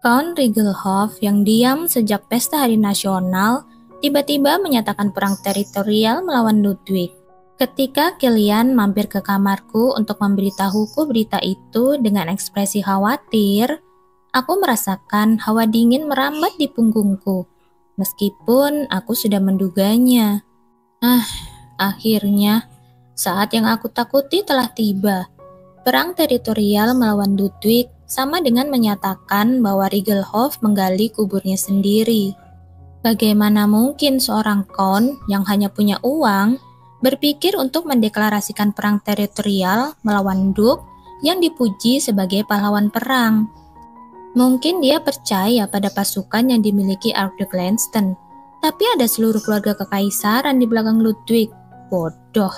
Count Regelhoff yang diam sejak pesta hari nasional tiba-tiba menyatakan perang teritorial melawan Ludwig. Ketika Kilian mampir ke kamarku untuk memberitahuku berita itu dengan ekspresi khawatir, aku merasakan hawa dingin merambat di punggungku, meskipun aku sudah menduganya. Akhirnya, saat yang aku takuti telah tiba. Perang teritorial melawan Ludwig sama dengan menyatakan bahwa Regelhoff menggali kuburnya sendiri. Bagaimana mungkin seorang Count yang hanya punya uang berpikir untuk mendeklarasikan perang teritorial melawan Duke yang dipuji sebagai pahlawan perang? Mungkin dia percaya pada pasukan yang dimiliki Archduke Lanston, tapi ada seluruh keluarga kekaisaran di belakang Ludwig. Bodoh.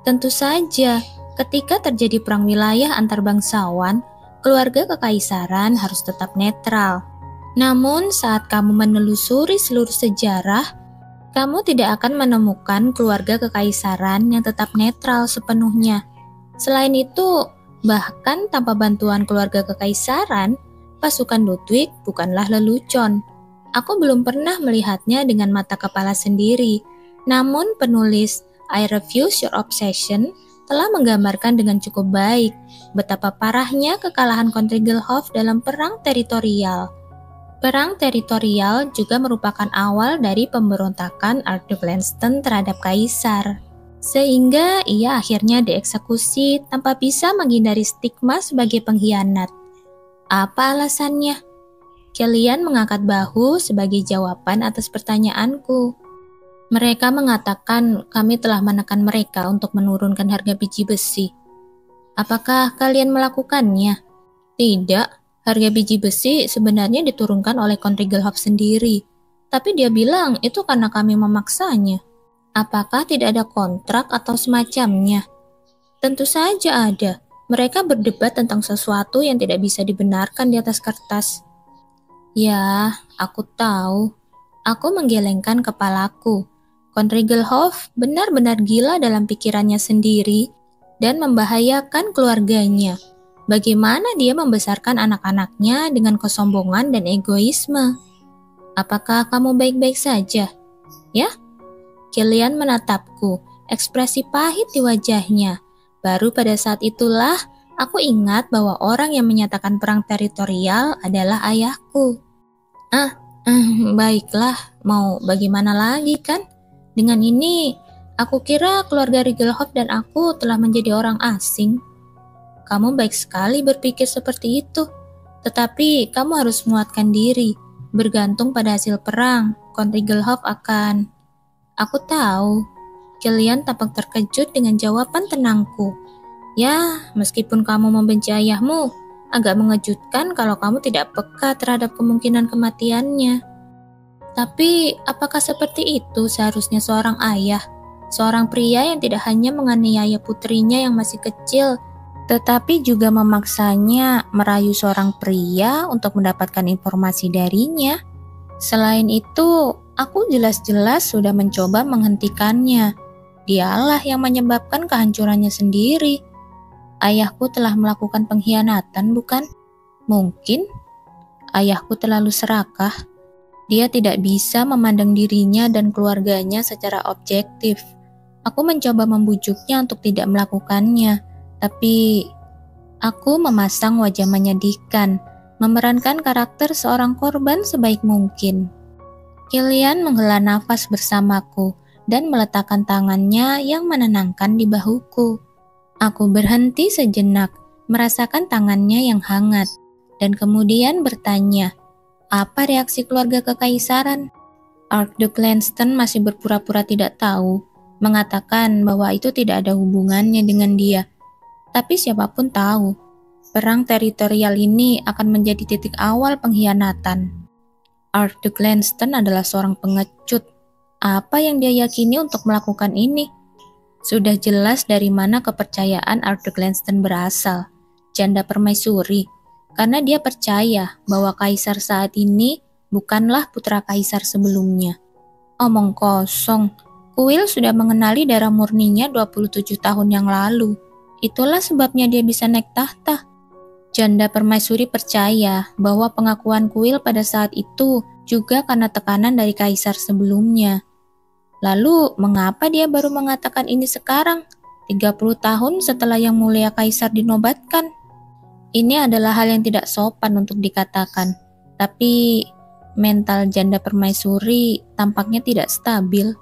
Tentu saja, ketika terjadi perang wilayah antar bangsawan, keluarga kekaisaran harus tetap netral. Namun saat kamu menelusuri seluruh sejarah, kamu tidak akan menemukan keluarga kekaisaran yang tetap netral sepenuhnya. Selain itu, bahkan tanpa bantuan keluarga kekaisaran, pasukan Ludwig bukanlah lelucon. Aku belum pernah melihatnya dengan mata kepala sendiri, namun penulis I Refuse Your Obsession telah menggambarkan dengan cukup baik betapa parahnya kekalahan Count Regelhoff dalam perang teritorial. Perang teritorial juga merupakan awal dari pemberontakan Archduke Lanston terhadap kaisar, sehingga ia akhirnya dieksekusi tanpa bisa menghindari stigma sebagai pengkhianat. Apa alasannya? Kilian mengangkat bahu sebagai jawaban atas pertanyaanku. Mereka mengatakan kami telah menekan mereka untuk menurunkan harga biji besi. Apakah kalian melakukannya? Tidak, harga biji besi sebenarnya diturunkan oleh Count Regelhoff sendiri. Tapi dia bilang itu karena kami memaksanya. Apakah tidak ada kontrak atau semacamnya? Tentu saja ada. Mereka berdebat tentang sesuatu yang tidak bisa dibenarkan di atas kertas. Ya, aku tahu. Aku menggelengkan kepalaku. Count Regelhoff benar-benar gila dalam pikirannya sendiri dan membahayakan keluarganya. Bagaimana dia membesarkan anak-anaknya dengan kesombongan dan egoisme? Apakah kamu baik-baik saja? Ya? Kilian menatapku, ekspresi pahit di wajahnya. Baru pada saat itulah aku ingat bahwa orang yang menyatakan perang teritorial adalah ayahku. Baiklah, mau bagaimana lagi kan? Dengan ini, aku kira keluarga Regelhoff dan aku telah menjadi orang asing. Kamu baik sekali berpikir seperti itu, tetapi kamu harus menguatkan diri. Bergantung pada hasil perang, Count Regelhoff akan... Aku tahu. Kilian tampak terkejut dengan jawaban tenangku. Ya, meskipun kamu membenci ayahmu, agak mengejutkan kalau kamu tidak peka terhadap kemungkinan kematiannya. Tapi, apakah seperti itu seharusnya seorang ayah? Seorang pria yang tidak hanya menganiaya putrinya yang masih kecil, tetapi juga memaksanya merayu seorang pria untuk mendapatkan informasi darinya. Selain itu, aku jelas-jelas sudah mencoba menghentikannya. Dialah yang menyebabkan kehancurannya sendiri. Ayahku telah melakukan pengkhianatan, bukan? Mungkin. Ayahku terlalu serakah. Dia tidak bisa memandang dirinya dan keluarganya secara objektif. Aku mencoba membujuknya untuk tidak melakukannya, tapi aku memasang wajah menyedihkan, memerankan karakter seorang korban sebaik mungkin. Kilian menghela nafas bersamaku dan meletakkan tangannya yang menenangkan di bahuku. Aku berhenti sejenak, merasakan tangannya yang hangat, dan kemudian bertanya, apa reaksi keluarga kekaisaran? Archduke Lanston masih berpura-pura tidak tahu, mengatakan bahwa itu tidak ada hubungannya dengan dia. Tapi siapapun tahu, perang teritorial ini akan menjadi titik awal pengkhianatan. Archduke Lanston adalah seorang pengecut. Apa yang dia yakini untuk melakukan ini? Sudah jelas dari mana kepercayaan Archduke Lanston berasal. Janda permaisuri. Karena dia percaya bahwa kaisar saat ini bukanlah putra kaisar sebelumnya. Omong kosong, Kuil sudah mengenali darah murninya 27 tahun yang lalu. Itulah sebabnya dia bisa naik tahta. Janda permaisuri percaya bahwa pengakuan kuil pada saat itu juga karena tekanan dari kaisar sebelumnya. Lalu, mengapa dia baru mengatakan ini sekarang, 30 tahun setelah Yang Mulia Kaisar dinobatkan? Ini adalah hal yang tidak sopan untuk dikatakan, tapi mental janda permaisuri tampaknya tidak stabil.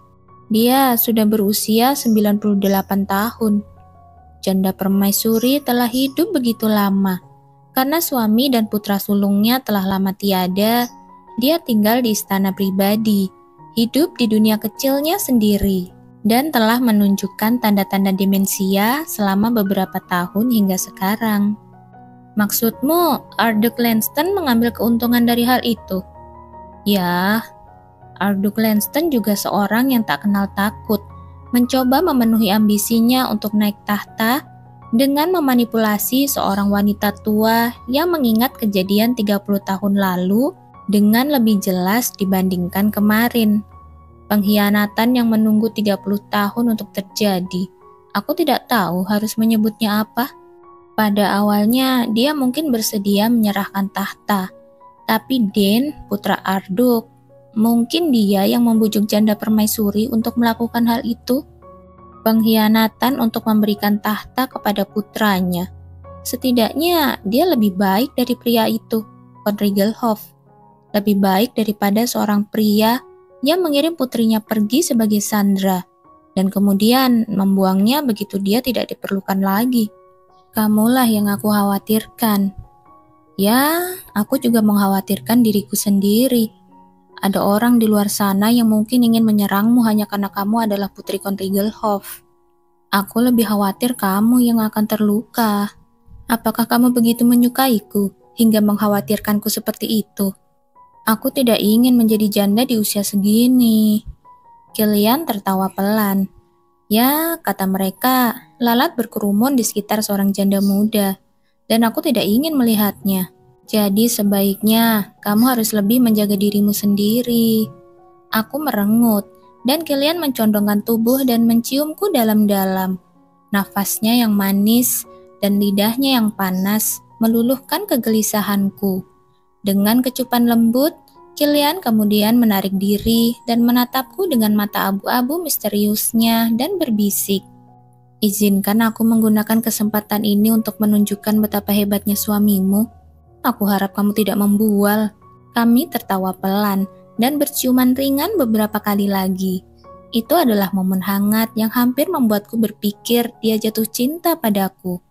Dia sudah berusia 98 tahun. Janda permaisuri telah hidup begitu lama. Karena suami dan putra sulungnya telah lama tiada, dia tinggal di istana pribadi, hidup di dunia kecilnya sendiri, dan telah menunjukkan tanda-tanda demensia selama beberapa tahun hingga sekarang. Maksudmu, Arduk Lanston mengambil keuntungan dari hal itu? Ya, Arduk Lanston juga seorang yang tak kenal takut, mencoba memenuhi ambisinya untuk naik tahta dengan memanipulasi seorang wanita tua yang mengingat kejadian 30 tahun lalu dengan lebih jelas dibandingkan kemarin. Pengkhianatan yang menunggu 30 tahun untuk terjadi. Aku tidak tahu harus menyebutnya apa. Pada awalnya dia mungkin bersedia menyerahkan tahta, tapi Den, putra Arduk, mungkin dia yang membujuk janda permaisuri untuk melakukan hal itu. Pengkhianatan untuk memberikan tahta kepada putranya. Setidaknya dia lebih baik dari pria itu, Von Rigelhoff. Lebih baik daripada seorang pria yang mengirim putrinya pergi sebagai sandera dan kemudian membuangnya begitu dia tidak diperlukan lagi. Kamulah yang aku khawatirkan. Ya, aku juga mengkhawatirkan diriku sendiri. Ada orang di luar sana yang mungkin ingin menyerangmu hanya karena kamu adalah putri Von Rigelhoff. Aku lebih khawatir kamu yang akan terluka. Apakah kamu begitu menyukaiku hingga mengkhawatirkanku seperti itu? Aku tidak ingin menjadi janda di usia segini. Kilian tertawa pelan. Ya, kata mereka, lalat berkerumun di sekitar seorang janda muda, dan aku tidak ingin melihatnya. Jadi sebaiknya kamu harus lebih menjaga dirimu sendiri. Aku merengut, dan Kilian mencondongkan tubuh dan menciumku dalam-dalam. Nafasnya yang manis dan lidahnya yang panas meluluhkan kegelisahanku. Dengan kecupan lembut, Kilian kemudian menarik diri dan menatapku dengan mata abu-abu misteriusnya dan berbisik. Izinkan aku menggunakan kesempatan ini untuk menunjukkan betapa hebatnya suamimu. Aku harap kamu tidak membual. Kami tertawa pelan dan berciuman ringan beberapa kali lagi. Itu adalah momen hangat yang hampir membuatku berpikir dia jatuh cinta padaku.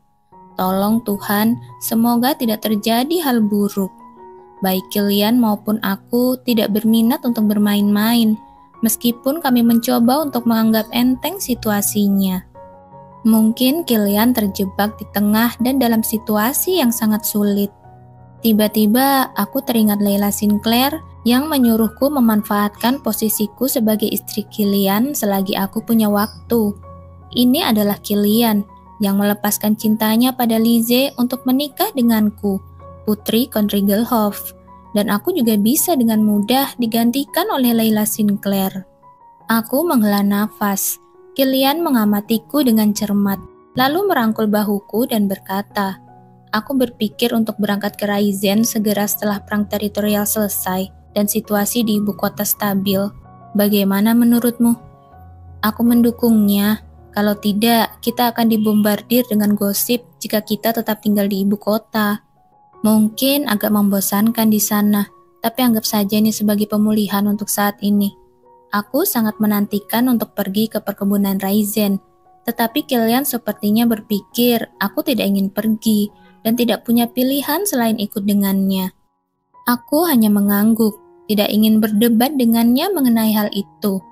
Tolong Tuhan, semoga tidak terjadi hal buruk. Baik Kilian maupun aku tidak berminat untuk bermain-main, meskipun kami mencoba untuk menganggap enteng situasinya. Mungkin Kilian terjebak di tengah dan dalam situasi yang sangat sulit. Tiba-tiba aku teringat Layla Sinclair yang menyuruhku memanfaatkan posisiku sebagai istri Kilian selagi aku punya waktu. Ini adalah Kilian yang melepaskan cintanya pada Lizzie untuk menikah denganku, putri Von Rigelhoff, dan aku juga bisa dengan mudah digantikan oleh Layla Sinclair. Aku menghela nafas. Kilian mengamatiku dengan cermat, lalu merangkul bahuku dan berkata, "Aku berpikir untuk berangkat ke Raizen segera setelah perang teritorial selesai dan situasi di ibu kota stabil. Bagaimana menurutmu?" Aku mendukungnya. Kalau tidak, kita akan dibombardir dengan gosip jika kita tetap tinggal di ibu kota. Mungkin agak membosankan di sana, tapi anggap saja ini sebagai pemulihan untuk saat ini. Aku sangat menantikan untuk pergi ke perkebunan Raizen, tetapi Kilian sepertinya berpikir aku tidak ingin pergi dan tidak punya pilihan selain ikut dengannya. Aku hanya mengangguk, tidak ingin berdebat dengannya mengenai hal itu.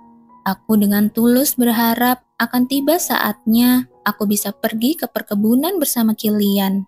Aku dengan tulus berharap akan tiba saatnya aku bisa pergi ke perkebunan bersama Kilian.